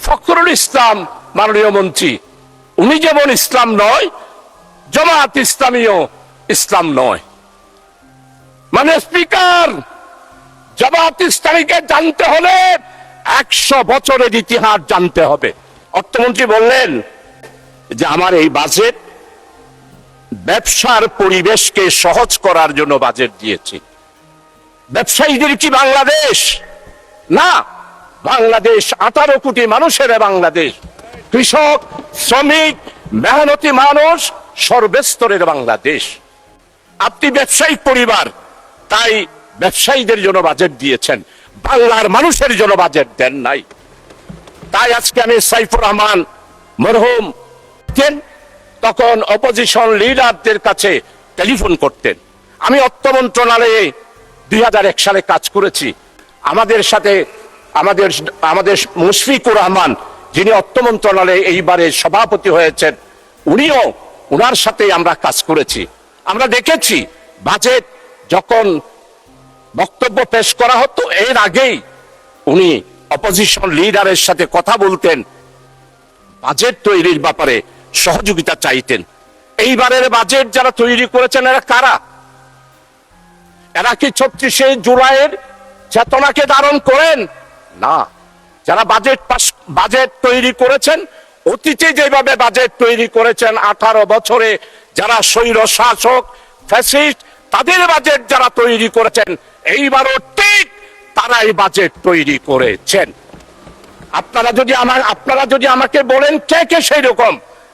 ফখরুল ইসলাম মাননীয় মন্ত্রী, উনি যেমন ইসলাম নয়, জামাত ইসলামীও ইসলাম নয়। মানে স্পিকার, জামাত ইসলামীকে জানতে হলে 100 বছরের ইতিহাস জানতে হবে। অর্থমন্ত্রী বললেন যে আমার এই বাজেট ব্যবসার পরিবেশকে সহজ করার জন্য বাজেট দিয়েছি। ব্যবসায়ীদের কি বাংলাদেশ না? বাংলাদেশ 18 কোটি মানুষের বাংলাদেশ। কৃষক, শ্রমিক, মেহনতি মানুষ, সর্বস্তরের বাংলাদেশ। আপনি ব্যবসায়িক পরিবার, তাই ব্যবসায়ীদের জন্য বাজেট দিয়েছেন, বাংলার মানুষের জন্য বাজেট দেন নাই। তাই আজকে আমি সাইফুর রহমান মরহুম তখন অপোজিশন লিডারদের কাছে টেলিফোন করতেন। আমি অর্থ মন্ত্রণালয়ে 2001 সালে কাজ করেছি। আমাদের সাথে আমাদের মুশফিকুর রহমান, যিনি অর্থ মন্ত্রণালয়ে এইবারে সভাপতি হয়েছেন, উনার সাথে আমরা কাজ করেছি। আমরা দেখেছি বাজেট যখন বক্তব্য পেশ করা হতো, এর আগেই উনি অপোজিশন লিডারের সাথে কথা বলতেন, বাজেট তৈরির ব্যাপারে সহযোগিতা চাইতেন। এইবারের বাজেট যারা তৈরি করেছেন এরা কারা? এরা কি 36শে জুলাইয়ের চেতনাকে ধারণ করেন? না। যারা বাজেট তৈরি করেছেন, অতীতে যেভাবে বাজেট তৈরি করেছেন 18 বছরে যারা স্বৈর শাসক ফ্যাসিস্ট, তাদের বাজেট যারা তৈরি করেছেন, এইবারও ঠিক তারাই বাজেট তৈরি করেছেন। আপনারা যদি আমাকে বলেন কে কে সেই রকম,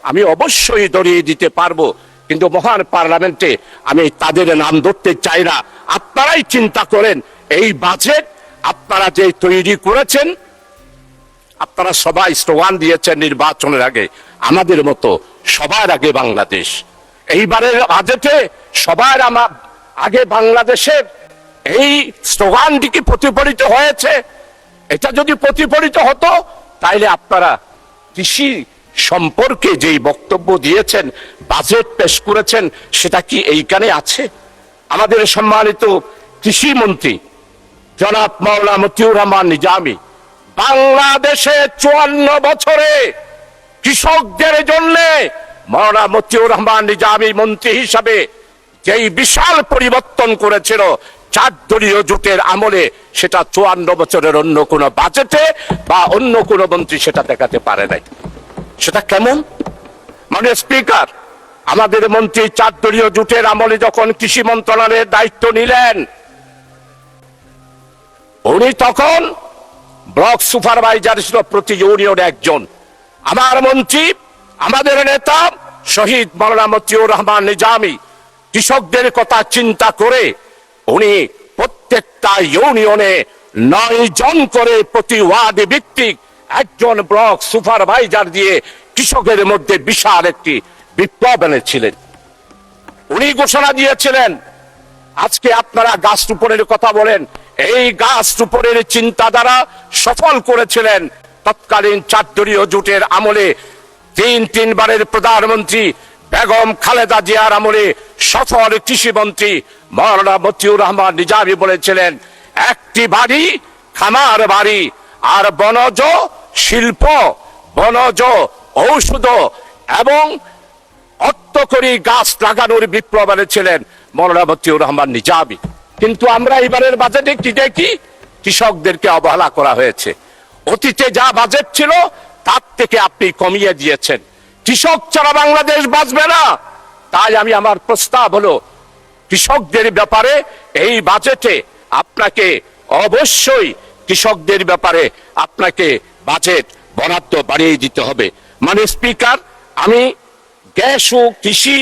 আমি অবশ্যই ধরিয়ে দিতে পারবো, কিন্তু মহান পার্লামেন্টে আমি তাদের নাম ধরতে চাই না। আপনারাই চিন্তা করেন, এই বাজেট আপনারা যে তৈরি করেছেন, আপনারা সবাই স্লোগান দিয়েছেন নির্বাচনের আগে, আমাদের মতো সবার আগে বাংলাদেশ। এইবারের বাজেটে সবার আগে বাংলাদেশের এই স্লোগানটি কি প্রতিফলিত হয়েছে? এটা যদি প্রতিফলিত হতো, তাইলে আপনারা কৃষি সম্পর্কে যেই বক্তব্য দিয়েছেন, বাজেট পেশ করেছেন, সেটা কি এইখানে আছে? আমাদের সম্মানিত কৃষি মন্ত্রী জনাব মাওলানা মতিউর রহমান নিজামী বাংলাদেশে 54 বছরে কৃষকদের জন্য মাওলানা মতিউর রহমান নিজামী মন্ত্রী হিসাবে যেই বিশাল পরিবর্তন করেছিল 4 দলীয় জোটের আমলে, সেটা 54 বছরের অন্য কোন বাজেটে বা অন্য কোন মন্ত্রী সেটা দেখাতে পারে নাই। সেটা কেমন? মানে স্পিকার, আমাদের মন্ত্রী 4 দলীয় জোটের আমলে যখন কৃষি মন্ত্রণালয়ের দায়িত্ব নিলেন, উনি তখন ব্লক সুপারভাইজার ছিল প্রতি ইউনিয়নে একজন। আমার মন্ত্রী, আমাদের নেতা শহীদ মাওলানা মতিউর রহমান নিজামী কৃষকদের কথা চিন্তা করে উনি প্রত্যেকটা ইউনিয়নে 9 জন করে প্রতি ওয়ার্ড ভিত্তিক একজন ব্লক সুপারভাইজার দিয়ে কৃষকের মধ্যে বিশাল একটি বিপ্লব এনেছিলেন। উনি ঘোষণা দিয়েছিলেন, আজকে আপনারা গাছ রোপণের কথা বলেন, এই গাছ রোপণের চিন্তাধারা সফল করেছিলেন তৎকালীন 4 দলীয় জোটের আমলে 3 বারের প্রধানমন্ত্রী বেগম খালেদা জিয়ার আমলে সফল কৃষি মন্ত্রী মাওলানা মতিউর রহমান নিজামী বলেছিলেন, একটি বাড়ি খামার বাড়ি আর বনজ শিল্প, বনজ ঔষধ এবং অর্থকরী গাছ লাগানোর বিপ্লব এনেছিলেন মাওলানা মতিউর রহমান নিজামী। কিন্তু আমরা এবারের বাজেটে কি দেখি? কৃষকদেরকে অবহেলা করা হয়েছে। অতীতে যা বাজেট ছিল তার থেকে আপনি কমিয়ে দিয়েছেন। কৃষক ছাড়া বাংলাদেশ বাঁচবে না। তাই আমার প্রস্তাব হলো, কৃষকদের ব্যাপারে এই বাজেটে আপনাকে অবশ্যই কৃষকদের ব্যাপারে আপনাকে বাজেট বরাদ্দ বাড়িয়ে দিতে হবে। মানে স্পিকার, আমি গ্যাস ও কৃষি,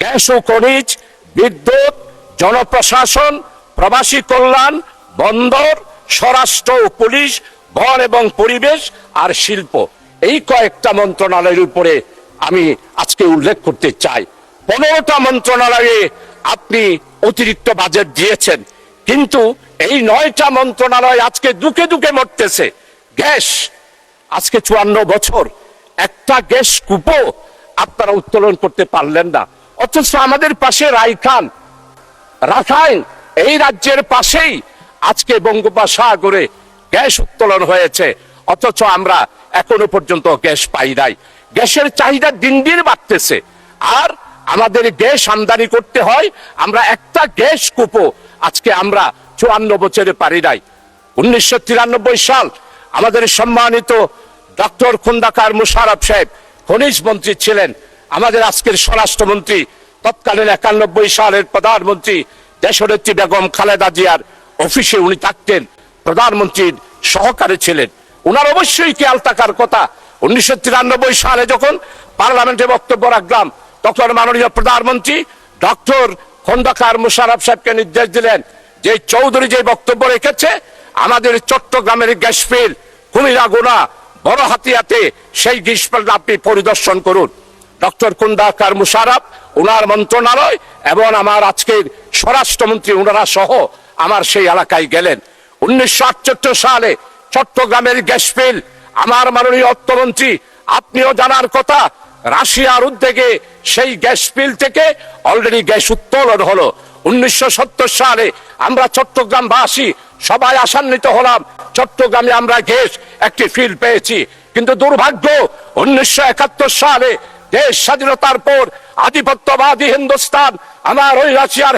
গ্যাস ও খনিজ, বিদ্যুৎ, জনপ্রশাসন, প্রবাসী কল্যাণ, বন্দর, স্বরাষ্ট্র ও পুলিশ, বন এবং পরিবেশ আর শিল্প, এই কয়েকটা মন্ত্রণালয়ের উপরে আমি আজকে উল্লেখ করতে চাই। 15টা মন্ত্রণালয়ে আপনি অতিরিক্ত বাজেট দিয়েছেন, কিন্তু এই 9টা মন্ত্রণালয় আজকে দুকে দুকে মরতেছে। গ্যাস, আজকে 54 বছর একটা গ্যাস কূপও আপনারা উত্তোলন করতে পারলেন না। অথচ আমাদের পাশে রাখাইন, এই রাজ্যের পাশেই আজকে বঙ্গোপসাগরে গ্যাস উত্তোলন হয়েছে। অথচ আমরা এখনো পর্যন্ত গ্যাস পাই নাই। গ্যাসের চাহিদা দিন দিন বাড়তেছে, আর আমাদের গ্যাস আমদানি করতে হয়, আমরা একটা গ্যাস কূপও আজকে আমরা 54 বছরে পারি নাই। 1993 সাল আমাদের সম্মানিত ডক্টর খোন্দকার মোশাররফ সাহেব খনিজ মন্ত্রী ছিলেন, আমাদের আজকের স্বরাষ্ট্রমন্ত্রী তৎকালীন 91 সালের প্রধানমন্ত্রী দেশনেত্রী বেগম খালেদা জিয়ার অফিসে উনি থাকতেন, প্রধানমন্ত্রীর সহকারী ছিলেন। ওনার অবশ্যই খেয়াল থাকার কথা। 1993 সালে যখন পার্লামেন্টে বক্তব্য রাখলাম, তখন মাননীয় প্রধানমন্ত্রী ডক্টর খোন্দকার মোশাররফ সাহেবকে নির্দেশ দিলেন যে চৌধুরী যে বক্তব্য রেখেছে, আমাদের চট্টগ্রামের গ্যাস ফিল্ড কুমিরাগুনা বড় হাতিয়াতে সেই গ্যাস ফিল্ড আপনি পরিদর্শন করুন। ডক্টর খোন্দকার মোশাররফ, ওনার মন্ত্রণালয় এবং আমার আজকের স্বরাষ্ট্রমন্ত্রী ওনারা সহ আমার সেই এলাকায় গেলেন। 1978 সালে চট্টগ্রামের গ্যাস ফিল্ড, আমার মাননীয় অর্থমন্ত্রী আপনিও জানার কথা, রাশিয়ার উদ্যোগে সেই গ্যাস ফিল্ড থেকে অলরেডি গ্যাস উত্তোলন হলো। 1970 সালে আমরা চট্টগ্রামবাসী সবাই আশান্বিত হলাম, চট্টগ্রামে আমরা গ্যাস একটি ফিল্ড পেয়েছি। কিন্তু দুর্ভাগ্য, 1971 সালে দেশ স্বাধীনতার পর আধিপত্যবাদী হিন্দুস্তান আমার ওই রাশিয়ার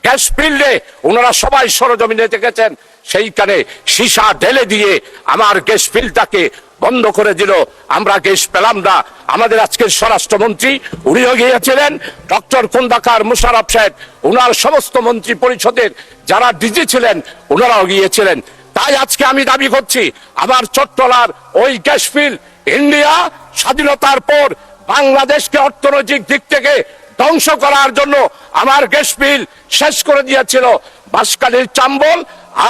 গ্যাস ফিল্ডে ওনারা সবাই সরজমিনে দেখেছেন, সেইখানে সীসা ঢেলে দিয়ে আমার গ্যাস ফিল্ডটাকে বন্ধ করে দিল, আমরা গ্যাস পেলাম না। আমাদের আজকের স্বরাষ্ট্রমন্ত্রী উনিও গিয়েছিলেন, ডক্টর খোন্দকার মোশাররফ সাহেব, ওনার সমস্ত মন্ত্রী পরিষদের যারা ডিজি ছিলেন ওনারাও গিয়েছিলেন। তাই আজকে আমি দাবি করছি, আমার চট্টলার ওই গ্যাস ফিল্ড ইন্ডিয়া স্বাধীনতার পর বাংলাদেশকে অর্থনৈতিক দিক থেকে ধ্বংস করার জন্য আমার গ্যাস ফিল্ড শেষ করে দিয়েছিল। বাঁশখালীর চাম্বল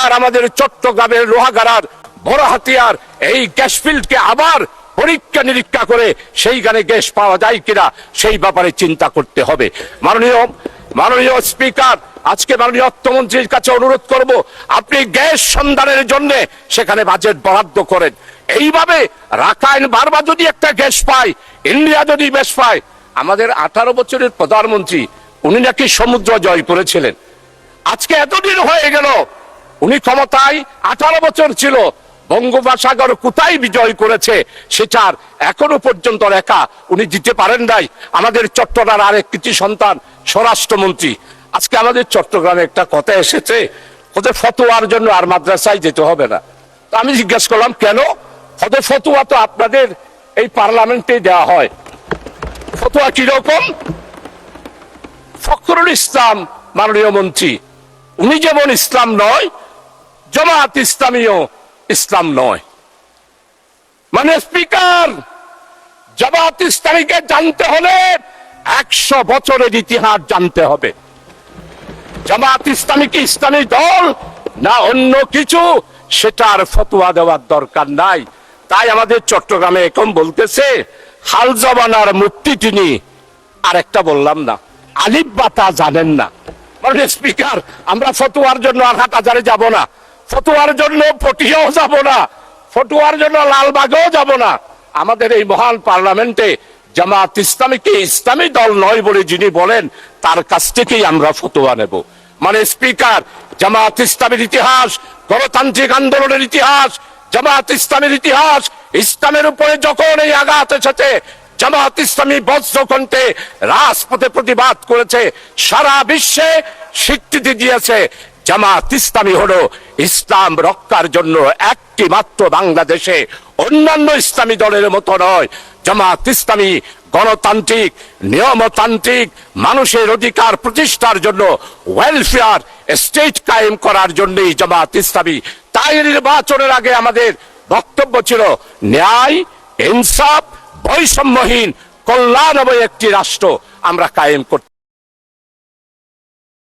আর আমাদের চট্টগ্রামের লোহাগাড়ার বড় হাতিয়ার এই গ্যাস ফিল্ডকে আবার পরীক্ষা নিরীক্ষা করে সেইখানে গ্যাস পাওয়া যায় কিনা সেই ব্যাপারে চিন্তা করতে হবে। মাননীয় স্পিকার, আজকে মাননীয় অর্থমন্ত্রীর কাছে অনুরোধ করব, আপনি গ্যাস সন্ধানের জন্য সেখানে বাজেট বরাদ্দ করেন। এইভাবে রাখাইন বারবার যদি একটা গ্যাস পায়, ইন্ডিয়া যদি গ্যাস পায়, আমাদের 18 বছরের প্রধানমন্ত্রী উনি নাকি সমুদ্র জয় করেছিলেন। আজকে এতদিন হয়ে গেল, উনি ক্ষমতায় 18 বছর ছিল, বঙ্গোপসাগর কোথায় বিজয় করেছে সেটার এখনো পর্যন্ত রেখা উনি দিতে পারেন নাই। আমাদের চট্টগ্রামের আরেক কৃতি সন্তান স্বরাষ্ট্রমন্ত্রী, আজকে আমাদের চট্টগ্রামে একটা কথা এসেছে, ওদের ফতোয়ার জন্য আর মাদ্রাসায় যেতে হবে না। তো আমি জিজ্ঞেস করলাম কেন? ওদের ফতোয়া তো আপনাদের এই পার্লামেন্টে দেওয়া হয়। ফতোয়া কিরকম? ফখরুল ইসলাম মাননীয় মন্ত্রী, উনি যেমন ইসলাম নয়, জামাত ইসলামীও ইসলাম নয়। মানে স্পিকার, জামাত ইসলামীকে জানতে হলে 100 বছরের ইতিহাস জানতে হবে। জামাত ইসলামী কি ইসলামী দল না অন্য কিছু, সেটার ফতোয়া দেওয়ার দরকার নাই। তাই আমাদের চট্টগ্রামে এখন বলতেছে হাল জমানার মুক্তি তিনি, আর একটা বললাম না, আলিফ বাতা জানেন না। মানে স্পিকার, আমরা ফতোয়ার জন্য হাটহাজারে যাব না, ফতোয়ার জন্য পটিয়াও যাব না, ফতোয়ার জন্য লালবাগেও যাব না। আমাদের এই মহান পার্লামেন্টে জামাত ইসলামীকে ইসলামী দল নয় বলে যিনি বলেন, তার কাছ থেকেই আমরা ফতোয়া নেব। মানে স্পিকার, জামাত ইসলামের ইতিহাস, গণতান্ত্রিক আন্দোলনের ইতিহাস, জামাত ইসলামের ইতিহাস, ইসলামের উপরে যখন এই আঘাত এসেছে, জামাত ইসলামী বজ্রকণ্ঠে রাজপথে প্রতিবাদ করেছে, সারা বিশ্বে স্বীকৃতি দিয়েছে। জামাত ইসলামী হলো ইসলাম রক্ষার জন্য একটি মাত্র বাংলাদেশে, অন্যান্য ইসলামী দলের মতো নয়। জামাত ইসলামী গণতান্ত্রিক, নিয়মতান্ত্রিক, মানুষের অধিকার প্রতিষ্ঠার জন্য, ওয়েলফেয়ার স্টেট কায়েম করার জন্যই জামাত ইসলামী। তাই নির্বাচনের আগে আমাদের বক্তব্য ছিল ন্যায়, ইনসাফ, বৈষম্যহীন, কল্যাণময় একটি রাষ্ট্র আমরা কায়েম করতে